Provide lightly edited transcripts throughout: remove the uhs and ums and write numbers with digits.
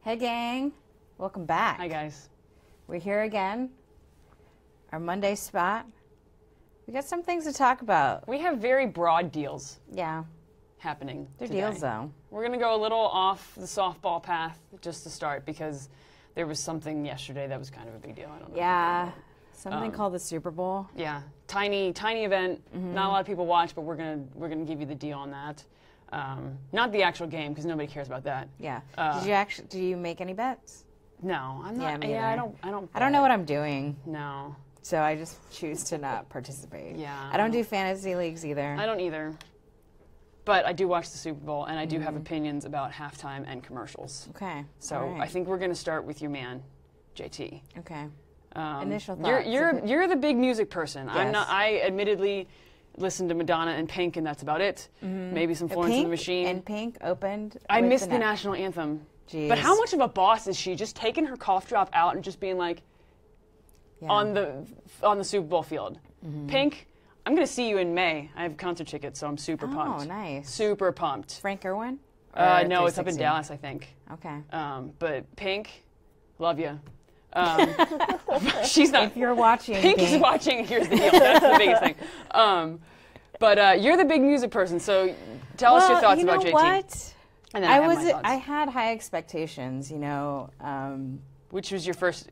Hey gang, welcome back. Hi guys. We're here again. Our Monday spot. We got some things to talk about. We have very broad deals Yeah, happening they're today. deals though. We're going to go a little off the softball path just to start because there was something yesterday that was kind of a big deal. I don't know. Yeah, something called the Super Bowl. Yeah, tiny event. Not a lot of people watch, but we're gonna give you the deal on that. Not the actual game because nobody cares about that. Yeah. Did you make any bets? No, I'm not. me Yeah, either. I don't. I don't know what I'm doing, No. so I just choose to not participate. Yeah. I don't do fantasy leagues either. I don't either. But I do watch the Super Bowl, and I do have opinions about halftime and commercials. Okay. So all right. I think we're going to start with your man, JT. Okay. Initial thoughts. You're the big music person. I'm Yes. not. I admittedly listen to Madonna and Pink, and that's about it. Maybe some Florence and the Machine. And Pink opened. I with missed the national anthem. Jeez. But how much of a boss is she? Just taking her cough drop out and just being like Yeah. on the Super Bowl field. Pink, I'm going to see you in May. I have concert tickets, so I'm super pumped. Oh, nice. Super pumped. Frank Irwin? No, it's up in 360? Dallas, I think. Okay. But Pink, love you. She's not. If you're watching, Pink is watching. Here's the deal. That's the biggest thing. But you're the big music person, so tell us your thoughts about JT. What? And then I have my thoughts. I had high expectations, Which was your first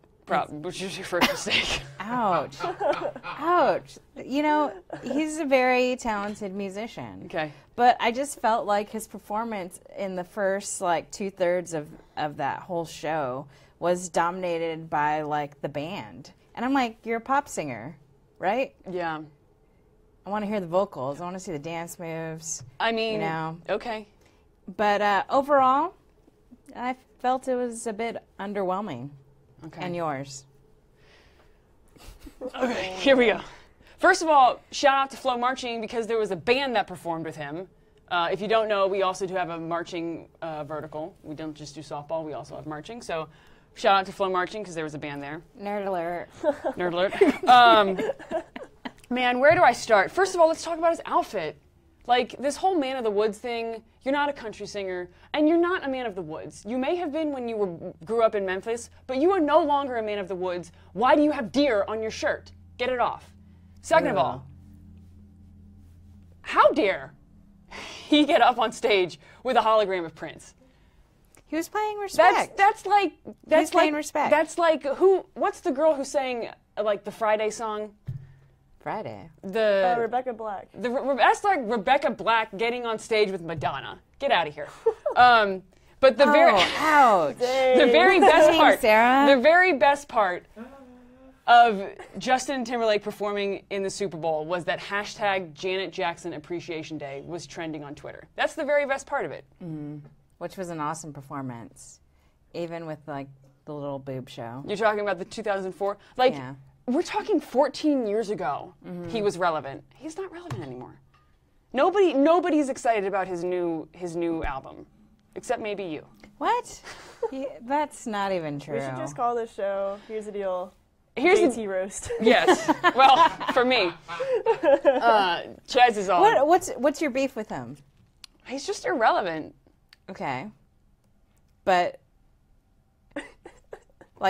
Which was your first mistake? Ouch. Ouch. He's a very talented musician. Okay. But I just felt like his performance in the first, 2/3 of that whole show was dominated by, the band. And I'm like, you're a pop singer, right? Yeah. I want to hear the vocals. I want to see the dance moves. I mean, okay. But overall, I felt it was a bit underwhelming. Okay. And yours? Okay, here we go. First of all, shout out to Flo Marching because there was a band that performed with him. If you don't know, we also do have a marching vertical. We don't just do softball, we also have marching. So shout out to Flo Marching because there was a band there. Nerd alert. Nerd alert. Man, where do I start? First of all, let's talk about his outfit. This whole Man of the Woods thing, you're not a country singer, and you're not a man of the woods. You may have been when you grew up in Memphis, but you are no longer a man of the woods. Why do you have deer on your shirt? Get it off. Second of all, how dare he get up on stage with a hologram of Prince? He was paying respect. That's like paying respect. That's like what's the girl who sang the Friday song? Friday. Rebecca Black. That's like Rebecca Black getting on stage with Madonna. Get out of here. But the ouch. the very best part, Sarah. the very best part of Justin Timberlake performing in the Super Bowl was that hashtag Janet Jackson Appreciation Day was trending on Twitter. That's the very best part of it. Mm-hmm. Which was an awesome performance, even with the little boob show. You're talking about the 2004, Yeah. We're talking 14 years ago. He was relevant. He's not relevant anymore. Nobody's excited about his new album, except maybe you. What? That's not even true. We should just call this show, here's the deal, Here's JT roast. Yes. Well, for me, Chaz is all. What's your beef with him? He's just irrelevant. Okay. But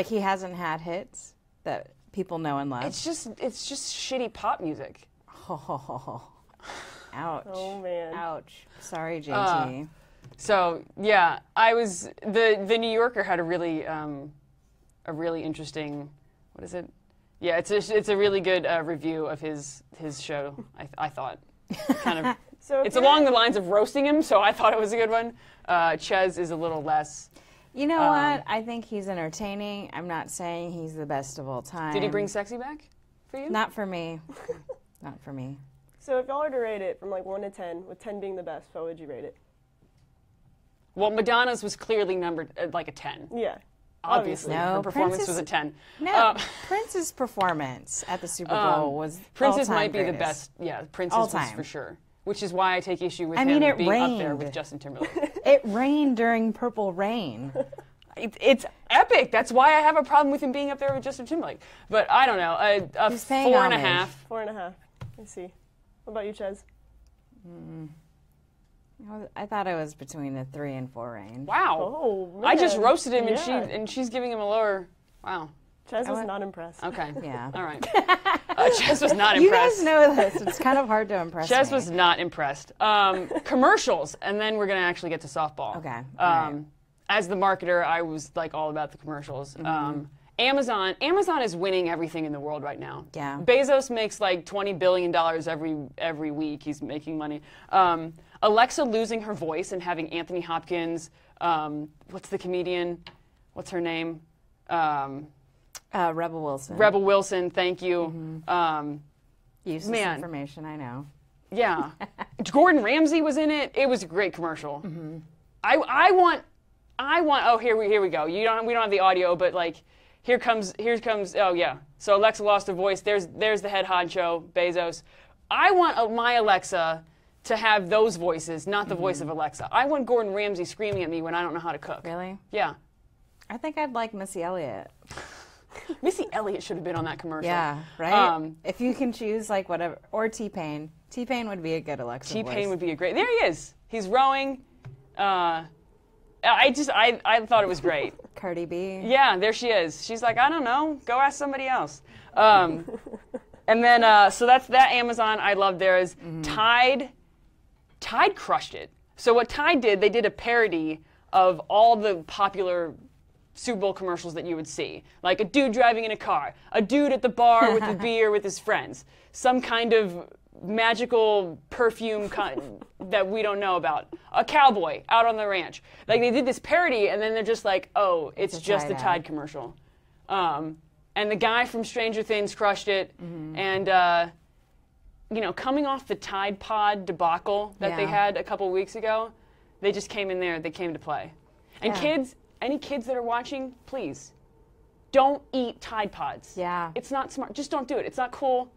he hasn't had hits that people know and love. It's just shitty pop music. Oh, ouch. Oh, man. Ouch. Sorry, JT. So yeah, the New Yorker had a really interesting, what is it? Yeah, it's a really good review of his show. I thought, kind of. So it's along the lines of roasting him, so I thought it was a good one. Chez is a little less. You know what? I think he's entertaining. I'm not saying he's the best of all time. Did he bring sexy back for you? Not for me. Not for me. So if y'all were to rate it from 1 to 10, with 10 being the best, what would you rate it? Well, Madonna's was clearly numbered a 10. Yeah. Obviously, No, her performance Prince's- was a 10. No, Prince's performance at the Super Bowl was Prince's all-time might be the greatest. best. Yeah, Prince's All was time. for sure. Which is why I take issue with him it being up there rained. with Justin Timberlake. It rained during Purple Rain. It's epic. That's why I have a problem with him being up there with Justin Timberlake. But I don't know. A He's paying 4.5. 4.5. I see. What about you, Chez? I thought it was between the 3 and 4 range. Wow. Oh, man. I just roasted him, Yeah. and she's giving him a lower. Wow. Ches was not impressed. Okay. Yeah. All right. Ches was not You impressed. guys know this. It's kind of hard to impress Ches me. was not impressed. Commercials, and then we're gonna actually get to softball. Okay. All right. As the marketer, I was like all about the commercials. Amazon is winning everything in the world right now. Yeah. Bezos makes like $20 billion every week. He's making money. Alexa losing her voice and having Anthony Hopkins. What's the comedian? What's her name? Rebel Wilson. Rebel Wilson. Thank you. Useless Man. information, I know. Yeah. Gordon Ramsay was in it. It was a great commercial. I want. Oh, here we go. We don't have the audio, but like, here comes. Oh yeah. So Alexa lost her voice. There's the head honcho, Bezos. I want my Alexa to have those voices, not the voice of Alexa. I want Gordon Ramsay screaming at me when I don't know how to cook. Really? Yeah. I think I'd like Missy Elliott. Missy Elliott should have been on that commercial. Yeah, right? If you can choose, like, whatever. Or T-Pain. T-Pain would be a good Alexa T-Pain voice. would be a great. There he is. He's rowing. I thought it was great. Cardi B. Yeah, there she is. She's like, I don't know. Go ask somebody else. And then, so that's that Amazon. I love theirs. Tide crushed it. So what Tide did, they did a parody of all the popular Super Bowl commercials that you would see. Like a dude driving in a car, a dude at the bar with a beer with his friends, some kind of magical perfume that we don't know about, a cowboy out on the ranch. Like they did this parody and then they're just like, oh, it's just the Tide commercial. And the guy from Stranger Things crushed it. And, coming off the Tide Pod debacle that they had a couple weeks ago, they just came in there, they came to play. And kids, any kids that are watching, please, don't eat Tide Pods. Yeah. It's not smart. Just don't do it. It's not cool.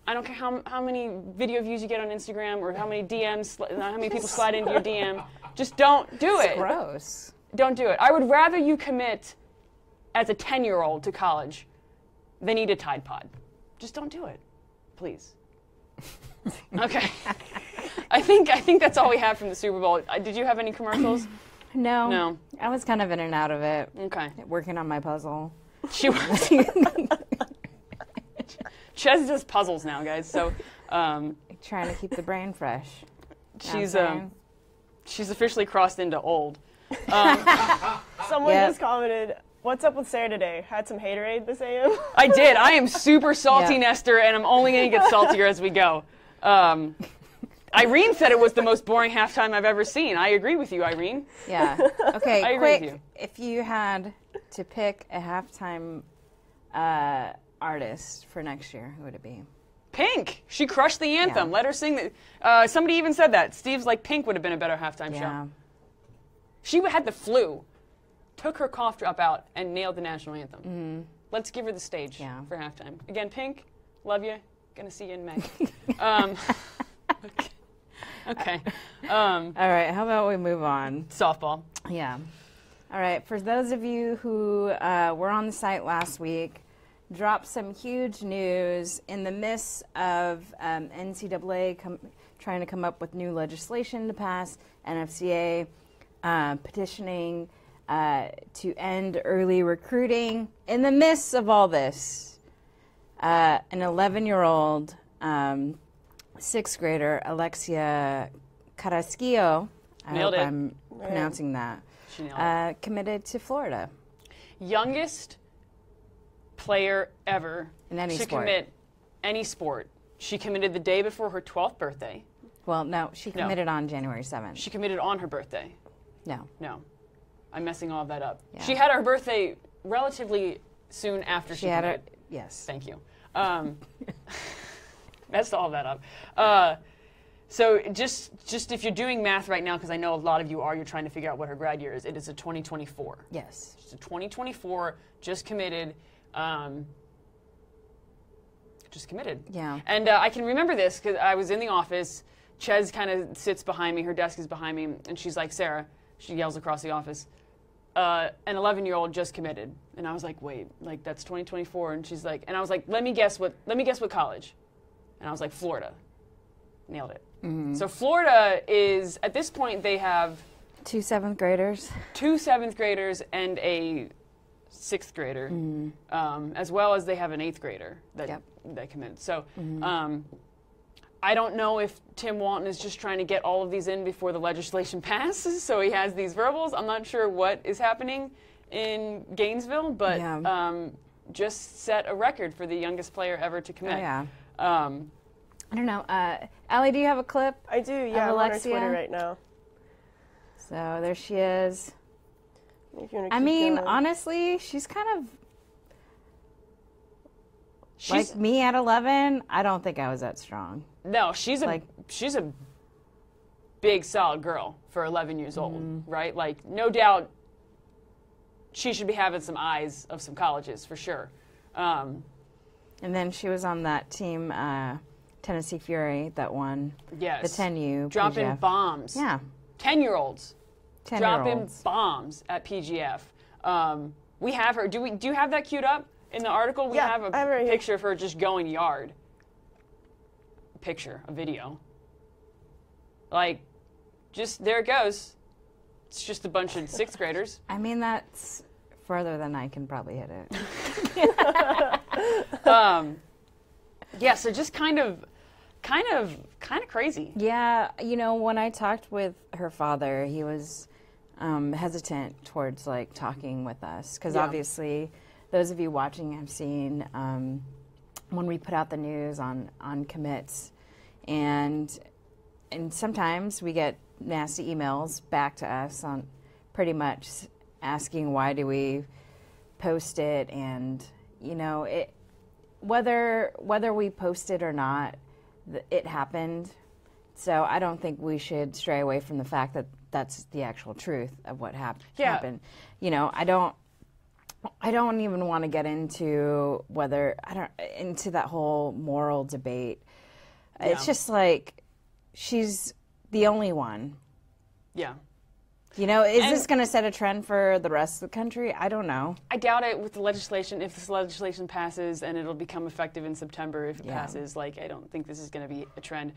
I don't care how many video views you get on Instagram or how many DMs, how many people slide into your DM. Just don't do it. It's gross. Don't do it. I would rather you commit as a 10-year-old to college than eat a Tide Pod. Just don't do it. Please. Okay. I think that's all we have from the Super Bowl. Did you have any commercials? No. No. I was kind of in and out of it. Okay. Working on my puzzle. She was. Ches does puzzles now, guys. So Trying to keep the brain fresh. she's officially crossed into old. Someone Yep. just commented, "What's up with Sarah today? Had some haterade this AM?" I did. I am super salty, Yeah. Nestor, and I'm only going to get saltier as we go. Irene said it was the most boring halftime I've ever seen. I agree with you, Irene. Yeah. Okay, I agree with quick. you. If you had to pick a halftime artist for next year, who would it be? Pink. She crushed the anthem. Yeah. Let her sing. Somebody even said that. Steve's like, Pink would have been a better halftime Yeah. show. She had the flu, took her cough drop out, and nailed the national anthem. Let's give her the stage for halftime. Again, Pink, love you. Gonna see you in May. Okay. All right, how about we move on? Softball. Yeah. All right, for those of you who were on the site last week, dropped some huge news in the midst of NCAA trying to come up with new legislation to pass, NFCA petitioning to end early recruiting. In the midst of all this, an 11-year-old sixth grader, Alexia Carrasquillo, I Nailed hope it. I'm pronouncing that, She nailed it. committed to Florida. Youngest player ever In any to sport. commit any sport. She committed the day before her 12th birthday. Well, no, she committed on January 7th. She committed on her birthday. No. No. I'm messing all of that up. Yeah. She had her birthday relatively soon after she had committed. it. Yes. Thank you. Messed all that up. So just if you're doing math right now, because I know a lot of you are, you're trying to figure out what her grad year is. It is a 2024. Yes. It's a 2024, just committed. Just committed. Yeah. And I can remember this because I was in the office. Ches kind of sits behind me. Her desk is behind me. And she's like, Sarah, she yells across the office, an 11-year-old just committed. And I was like, wait, like that's 2024. And she's like, and I was like, let me guess what college? And I was like, Florida. Nailed it. So Florida is, at this point, they have 2 7th graders. 2 7th graders and a 6th grader, as well as they have an 8th grader that committed. So I don't know if Tim Walton is just trying to get all of these in before the legislation passes, so he has these verbals. I'm not sure what is happening in Gainesville, but just set a record for the youngest player ever to commit. Oh, yeah. I don't know. Allie, do you have a clip? I do, yeah. I'm on her Twitter right now. So there she is. If you wanna I keep mean, going. honestly, she's kind of like me at 11. I don't think I was that strong. No, she's a big, solid girl for 11 years old, right? Like, no doubt she should be having some eyes of some colleges for sure. And then she was on that team, Tennessee Fury, that won the 10U. Dropping PGF. bombs. Yeah. 10-year-olds. 10-year-olds. Dropping bombs at PGF. We have her. Do you have that queued up in the article? We have a picture of her just going yard. A video. Like, just there it goes. It's just a bunch of 6th graders. I mean, that's further than I can probably hit it. Yeah, so just kind of crazy. Yeah, you know, when I talked with her father, he was hesitant towards like talking with us because obviously, those of you watching have seen when we put out the news on commits, and sometimes we get nasty emails back to us on pretty much asking why do we post it, and you know it. Whether we post it or not, it happened. So I don't think we should stray away from the fact that that's the actual truth of what happened. You know, I don't even want to get into into that whole moral debate. Yeah. It's just like she's the only one. Yeah. You know, is this going to set a trend for the rest of the country? I don't know. I doubt it with the legislation. If this legislation passes, and it'll become effective in September if it passes, like, I don't think this is going to be a trend.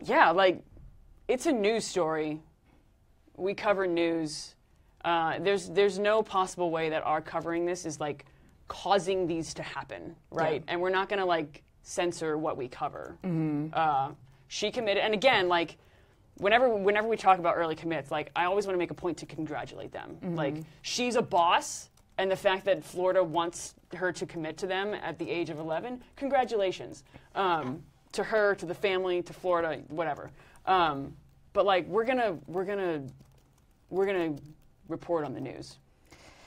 Yeah, like, it's a news story. We cover news. There's no possible way that our covering this is, like, causing these to happen, right? Yeah. And we're not going to, like, censor what we cover. She committed, and again, like, whenever we talk about early commits, like, I always want to make a point to congratulate them. Like, she's a boss, and the fact that Florida wants her to commit to them at the age of 11, congratulations. To her, to the family, to Florida, whatever. But like, we're gonna report on the news.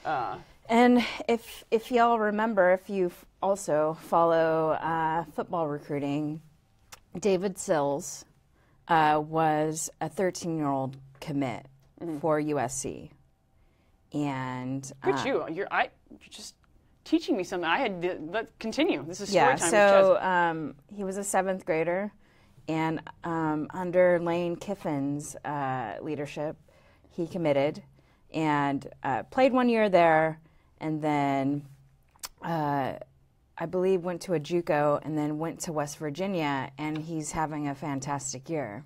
And if y'all remember, if you also follow football recruiting, David Sills was a 13-year-old commit for USC, and you're just teaching me something. Let's continue. This is story time. So he was a 7th grader, and under Lane Kiffin's leadership, he committed and played 1 year there, and then I believe went to a JUCO and then went to West Virginia, and he's having a fantastic year.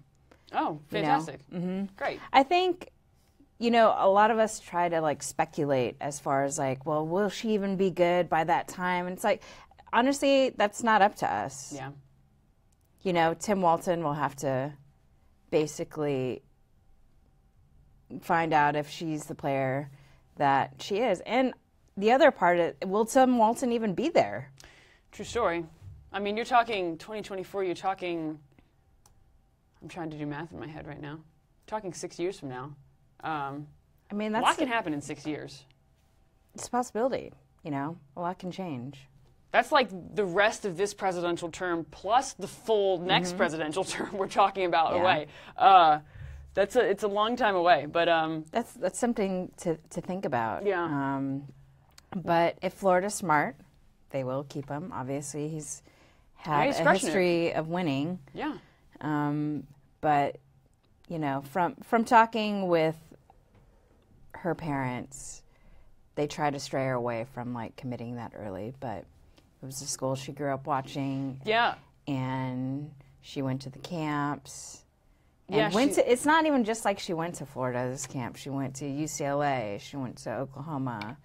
Oh, fantastic. You know? Great. I think, you know, a lot of us try to, like, speculate as far as, like, well, will she even be good by that time? And it's like, honestly, that's not up to us. Yeah. You know, Tim Walton will have to basically find out if she's the player that she is. And the other part of it, will Tim Walton even be there? True story. I mean, you're talking 2024, you're talking, I'm trying to do math in my head right now. You're talking 6 years from now. I mean, that's a lot can happen in 6 years. It's a possibility, you know? A lot can change. That's like the rest of this presidential term plus the full next presidential term we're talking about away. It's a long time away, but that's something to think about. Yeah. But if Florida's smart, they will keep him. Obviously, he's had a history of winning. Yeah. But you know, from talking with her parents, they try to stray her away from like committing that early. But it was a school she grew up watching. Yeah. and she went to the camps. And Yeah, it's not even just like she went to Florida's camp. She went to UCLA. She went to Oklahoma.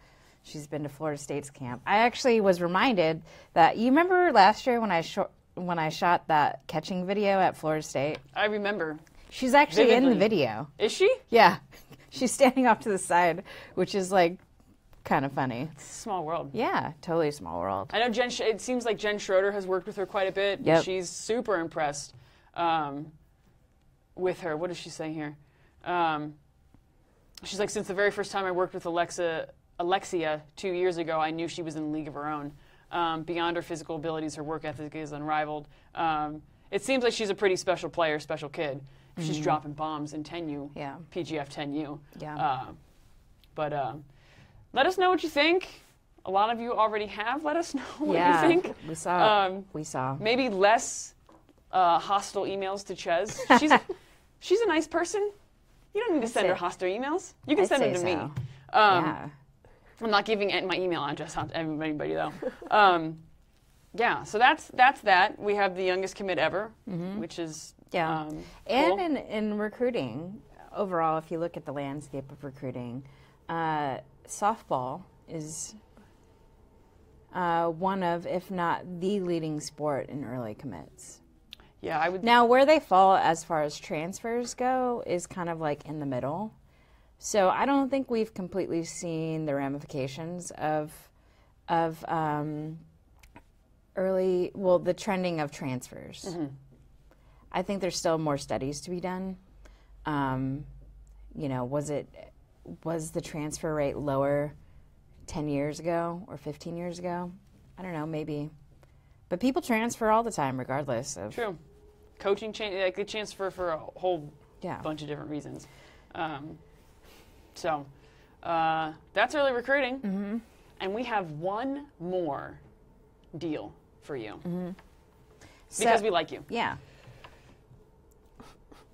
She's been to Florida State's camp. I actually was reminded that, you remember last year when I shot that catching video at Florida State? I remember. She's actually Vividly. in the video. Is she? Yeah. She's standing off to the side, which is like kind of funny. It's a small world. Yeah, totally small world. I know it seems like Jen Schroeder has worked with her quite a bit. Yep. She's super impressed with her. What is she saying here? She's like, since the very first time I worked with Alexia 2 years ago, I knew she was in a league of her own. Beyond her physical abilities, her work ethic is unrivaled. It seems like she's a pretty special player, special kid. She's dropping bombs in 10U, Yeah. PGF 10U. Yeah. But let us know what you think. A lot of you already have. Let us know what Yeah, you think. we saw. Maybe less hostile emails to Chez. She's a nice person. You don't need to send her hostile emails. You can send them to me. Yeah. I'm not giving my email address out to anybody, though. Yeah, so that's that. We have the youngest commit ever, which is Yeah. cool. And in recruiting, overall, if you look at the landscape of recruiting, softball is one of, if not the leading sport in early commits. Yeah, I would. Now, where they fall as far as transfers go is kind of like in the middle. So I don't think we've completely seen the ramifications of the trending of transfers. I think there's still more studies to be done. Was the transfer rate lower 10 years ago or 15 years ago? I don't know, maybe. But people transfer all the time, regardless of. True. Coaching change, like they transfer for a whole Yeah. bunch of different reasons. So that's early recruiting, and we have one more deal for you because we like you. Yeah.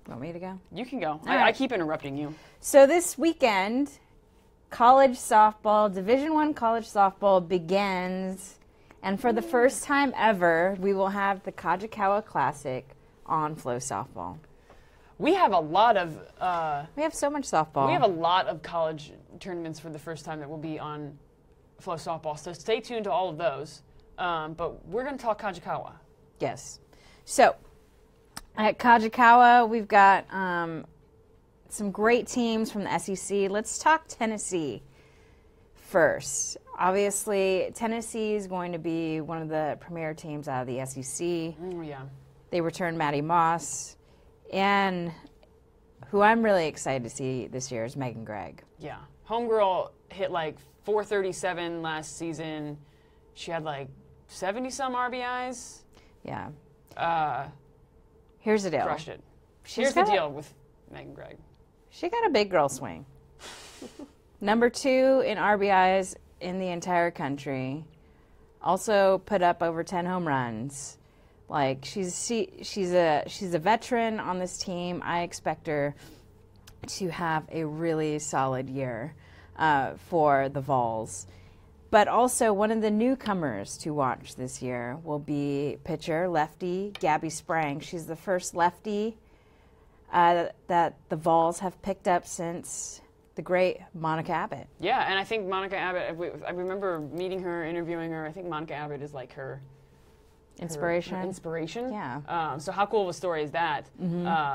Want me to go? You can go. right. I keep interrupting you. So this weekend, college softball, Division I college softball begins, and for the first time ever, we will have the Kajikawa Classic on FloSoftball. We have a lot of We have so much softball. we have a lot of college tournaments for the first time that will be on FloSoftball. So stay tuned to all of those. But we're going to talk Kajikawa. Yes. So at Kajikawa, we've got some great teams from the SEC. Let's talk Tennessee first. Obviously, Tennessee is going to be one of the premier teams out of the SEC. Oh, yeah. They returned Maddie Moss. And who I'm really excited to see this year is Megan Gregg. Yeah. Homegirl hit like 437 last season. She had like 70-some RBIs. Yeah. Uh, Here's the deal. crushed it. She's Here's the got a- deal with Megan Gregg. She got a big girl swing. Number 2 in RBIs in the entire country. Also put up over 10 home runs. Like she's a veteran on this team. I expect her to have a really solid year for the Vols. But also one of the newcomers to watch this year will be pitcher, lefty, Gabby Sprang. She's the first lefty that the Vols have picked up since the great Monica Abbott. Yeah, and I think Monica Abbott, I remember meeting her, interviewing her. I think Monica Abbott is like her Inspiration. Her inspiration. Yeah. So how cool of a story is that?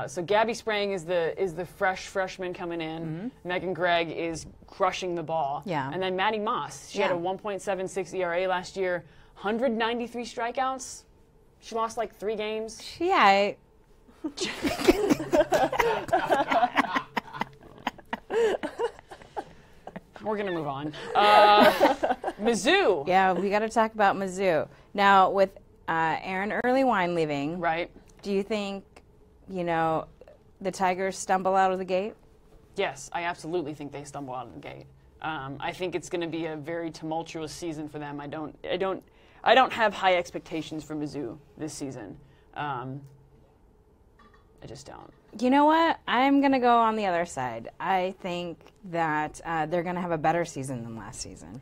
So Gabby Sprang is the freshman coming in. Megan Gregg is crushing the ball. Yeah. And then Maddie Moss. She had a Yeah. 1.76 ERA last year, 193 strikeouts. She lost like 3 games. Yeah. We're gonna move on. Mizzou. Yeah, we got to talk about Mizzou. Now, with Aaron Earlywine leaving, Right. do you think, the Tigers stumble out of the gate? Yes, I absolutely think they stumble out of the gate. I think it's going to be a very tumultuous season for them. I don't have high expectations for Mizzou this season. I just don't. You know what? I'm going to go on the other side. I think that they're going to have a better season than last season.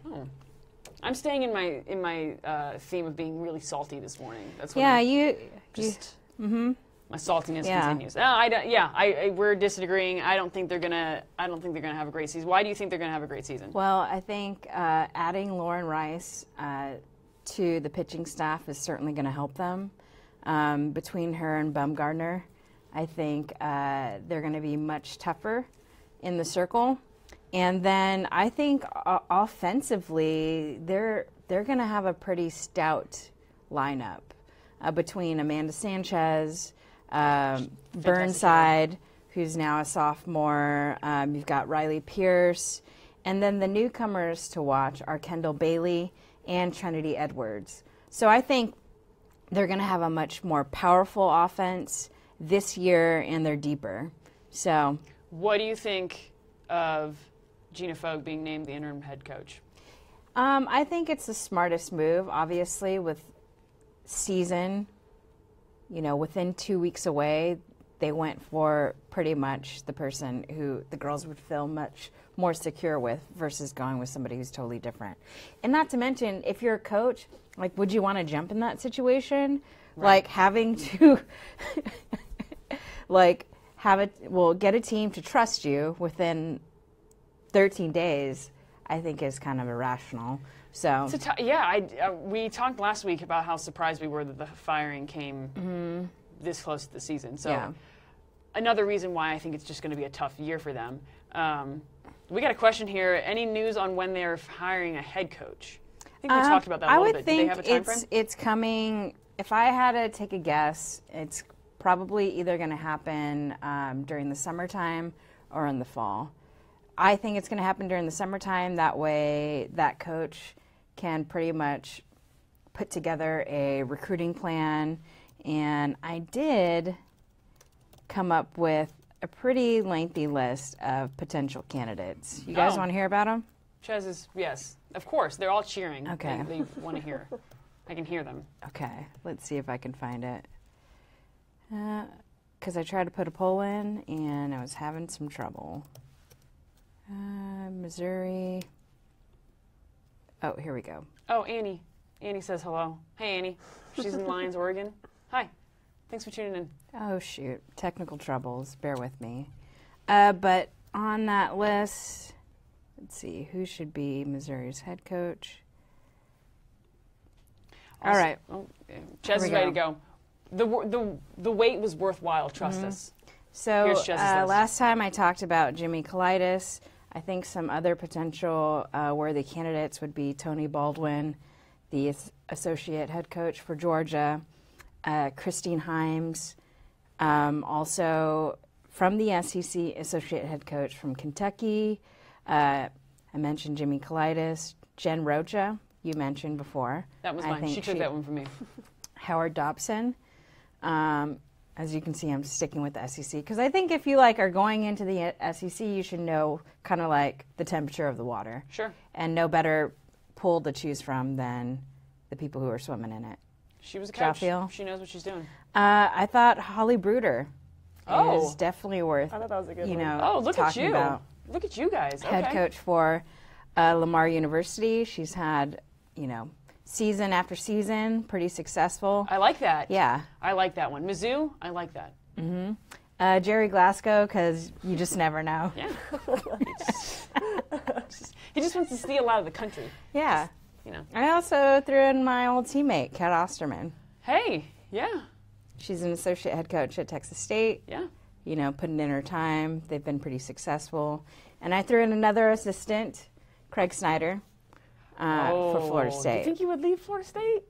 I'm staying in my theme of being really salty this morning. That's what my saltiness continues. No, we're disagreeing. I don't think they're gonna have a great season. Why do you think they're gonna have a great season? Well, I think adding Lauren Rice to the pitching staff is certainly going to help them. Between her and Bumgardner, I think they're going to be much tougher in the circle. And then I think offensively, they're going to have a pretty stout lineup between Amanda Sanchez, Burnside, who's now a sophomore. You've got Riley Pierce. And then the newcomers to watch are Kendall Bailey and Trinity Edwards. So I think they're going to have a much more powerful offense this year, and they're deeper. So, what do you think of Gina Fogue being named the interim head coach? I think it's the smartest move, obviously, with season, within 2 weeks away, they went for pretty much the person who the girls would feel much more secure with versus going with somebody who's totally different. And not to mention, if you're a coach, like, would you want to jump in that situation? Right. Like, having to, get a team to trust you within 13 days, I think is kind of irrational. So we talked last week about how surprised we were that the firing came this close to the season. So another reason why I think it's just going to be a tough year for them. We got a question here. Any news on when they're hiring a head coach? I think we talked about that a little bit. Do they have a time frame? It's coming. If I had to take a guess, it's probably either going to happen during the summertime or in the fall. I think it's going to happen during the summertime. That way, that coach can pretty much put together a recruiting plan. And I did come up with a pretty lengthy list of potential candidates. You guys want to hear about them? Chez is, yes, of course. They're all cheering. Okay. They want to hear. I can hear them. Okay. Let's see if I can find it. Because I tried to put a poll in, and I was having some trouble. Missouri. Oh, here we go. Oh, Annie. Annie says hello. Hey, Annie. She's in Lyons, Oregon. Hi. Thanks for tuning in. Oh, shoot. Technical troubles. Bear with me. But on that list, let's see. Who should be Missouri's head coach? Also, all right. Chez is ready to go. The wait was worthwhile. Trust us. So last time I talked about Jimmy Colitis. I think some other potential worthy candidates would be Tony Baldwin, the associate head coach for Georgia, Christine Himes, also from the SEC, associate head coach from Kentucky. I mentioned Jimmy Colitis, Jen Rocha, you mentioned before. That was mine. She took that one from me. Howard Dobson. As you can see, I'm sticking with the SEC because I think if you are going into the SEC, you should know kind of the temperature of the water. Sure. And no better pool to choose from than the people who are swimming in it. She was a coach. She knows what she's doing. I thought Holly Bruder is definitely worth. I thought that was a good one. Oh, look at you! About look at you guys. Head coach for Lamar University. She's had season after season, pretty successful. I like that. Yeah. I like that one. Mizzou, I like that. Mm-hmm. Jerry Glasgow, because you just never know. Yeah. He just wants to steal out of the country. Yeah. Just, I also threw in my old teammate, Kat Osterman. Hey, yeah. She's an associate head coach at Texas State. Yeah. Putting in her time. They've been pretty successful. And I threw in another assistant, Craig Snyder. For Florida State. Do you think you would leave Florida State?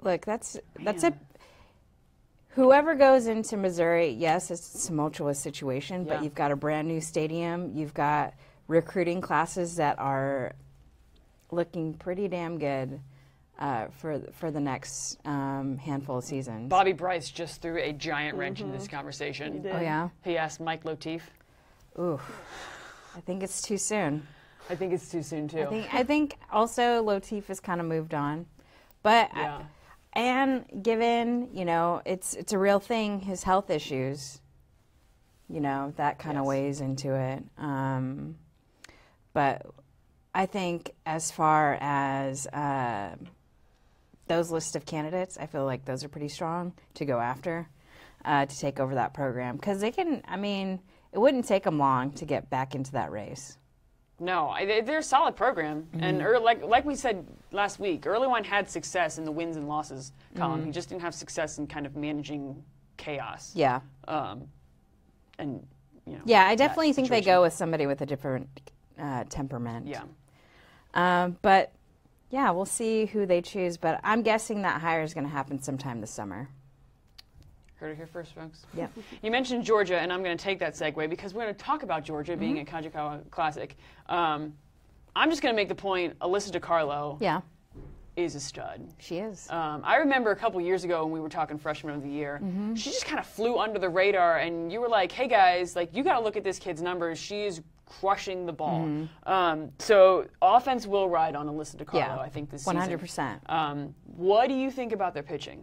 Look, that's a whoever goes into Missouri, yes, it's a tumultuous situation, but you've got a brand new stadium, you've got recruiting classes that are looking pretty damn good for the next handful of seasons. Bobby Bryce just threw a giant wrench in this conversation. Oh yeah? He asked Mike Lotif. Ooh. I think it's too soon. I think it's too soon too. I think also Lotif has kind of moved on, but and given it's a real thing, his health issues, that kind of weighs into it. But I think as far as those list of candidates, I feel like those are pretty strong to go after to take over that program. Because they can, I mean, it wouldn't take them long to get back into that race. No, they're a solid program. And like we said last week, Earlywine had success in the wins and losses column. He just didn't have success in kind of managing chaos. Yeah. And, you know. Yeah, I definitely think they go with somebody with a different temperament. Yeah. But, yeah, we'll see who they choose. But I'm guessing that hire is going to happen sometime this summer. Heard it here first, folks. Yeah. You mentioned Georgia, and I'm going to take that segue because we're going to talk about Georgia being at Kajikawa Classic. I'm just going to make the point, Alyssa DiCarlo is a stud. She is. I remember a couple years ago when we were talking freshman of the year, she just kind of flew under the radar, and you were like, hey, guys, like you got to look at this kid's numbers. She is crushing the ball. So offense will ride on Alyssa DiCarlo, I think, this season. 100%. What do you think about their pitching?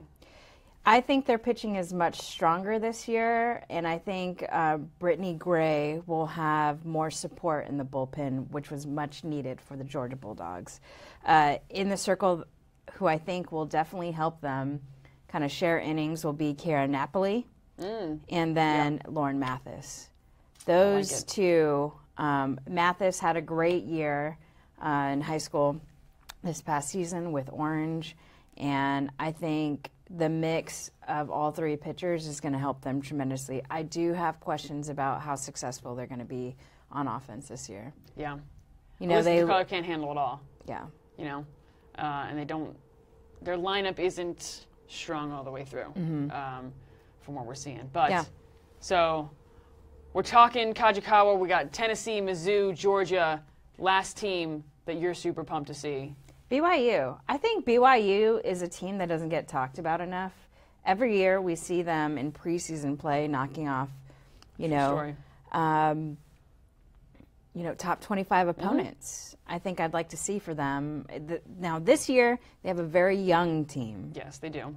I think their pitching is much stronger this year, and I think Brittany Gray will have more support in the bullpen, which was much needed for the Georgia Bulldogs. In the circle, who I think will definitely help them kind of share innings will be Kara Napoli and then Lauren Mathis. Those two, Mathis had a great year in high school this past season with Orange, and I think the mix of all three pitchers is going to help them tremendously. I do have questions about how successful they're going to be on offense this year. Yeah. You know, they can't handle it all. Yeah. You know, and they don't, their lineup isn't strong all the way through from what we're seeing. But, so we're talking Kajikawa. We got Tennessee, Mizzou, Georgia, last team that you're super pumped to see. BYU. I think BYU is a team that doesn't get talked about enough. Every year we see them in preseason play knocking off, top 25 opponents. I think I'd like to see for them. Now this year they have a very young team. Yes, they do.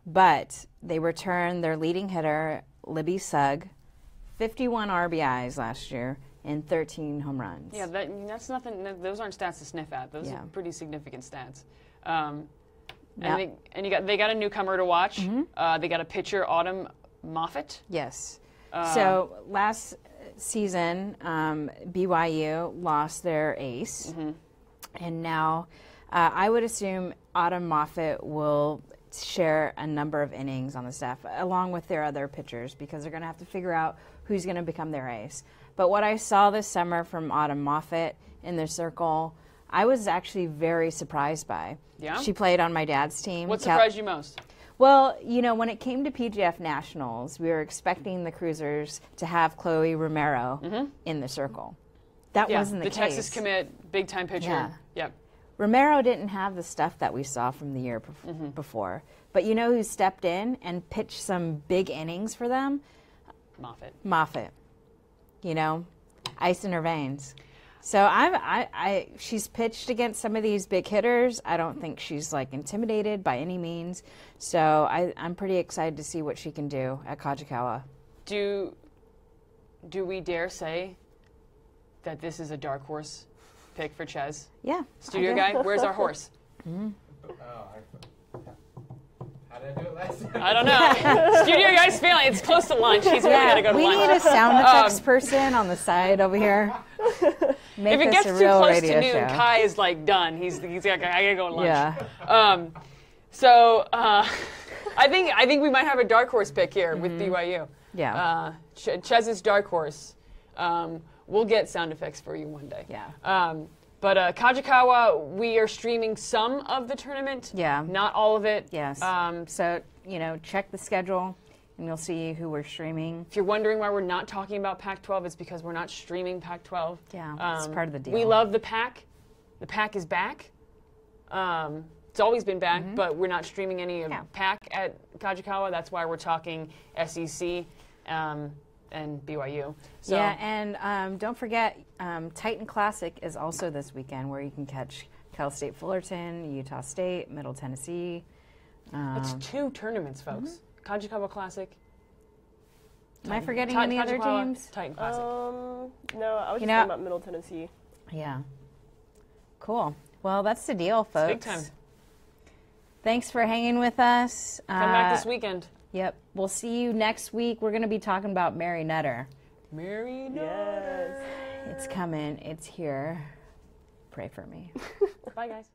But they return their leading hitter, Libby Sugg, 51 RBIs last year, and 13 home runs. Yeah, that's nothing. Those aren't stats to sniff at. Those are pretty significant stats. And they got a newcomer to watch. They got a pitcher, Autumn Moffitt. Yes. So last season, BYU lost their ace, and now I would assume Autumn Moffitt will share a number of innings on the staff along with their other pitchers because they're going to have to figure out who's going to become their ace. But what I saw this summer from Autumn Moffitt in their circle, I was actually very surprised by. Yeah? She played on my dad's team. What surprised you most? Well, when it came to PGF Nationals, we were expecting the Cruisers to have Chloe Romero in the circle. That wasn't the case. The Texas commit, big-time pitcher. Yeah. Yep. Romero didn't have the stuff that we saw from the year before. But you know who stepped in and pitched some big innings for them? Moffitt. Ice in her veins. So she's pitched against some of these big hitters. I don't think she's intimidated by any means. So I'm pretty excited to see what she can do at Kajikawa. Do we dare say that this is a dark horse pick for Chez? Yeah. Studio guy, where's our horse? How did I do it last time? I don't know. Studio guy's failing. It's close to lunch. He's really got to go to lunch. We need a sound effects person on the side over here. Make if it gets too close to noon, show. Kai is done. He's like, I gotta go to lunch. Yeah. I think we might have a dark horse pick here with BYU. Yeah. Chez's dark horse. We'll get sound effects for you one day. Yeah. But Kajikawa, we are streaming some of the tournament. Yeah. Not all of it. Yes. So, check the schedule and you'll see who we're streaming. If you're wondering why we're not talking about Pac-12, it's because we're not streaming Pac-12. Yeah, it's part of the deal. We love the Pac. The Pac is back. It's always been back, but we're not streaming any of Pac at Kajikawa. That's why we're talking SEC and BYU. So. Yeah, and don't forget, Titan Classic is also this weekend where you can catch Cal State Fullerton, Utah State, Middle Tennessee. It's 2 tournaments, folks. Kajikawa Classic. Am I forgetting any other teams? Titan Classic. No, I was just talking about Middle Tennessee. Yeah. Cool. Well, that's the deal, folks. Big time. Thanks for hanging with us. Come back this weekend. Yep. We'll see you next week. We're going to be talking about Mary Nutter. Mary Nutter. Yes. It's coming. It's here. Pray for me. Bye, guys.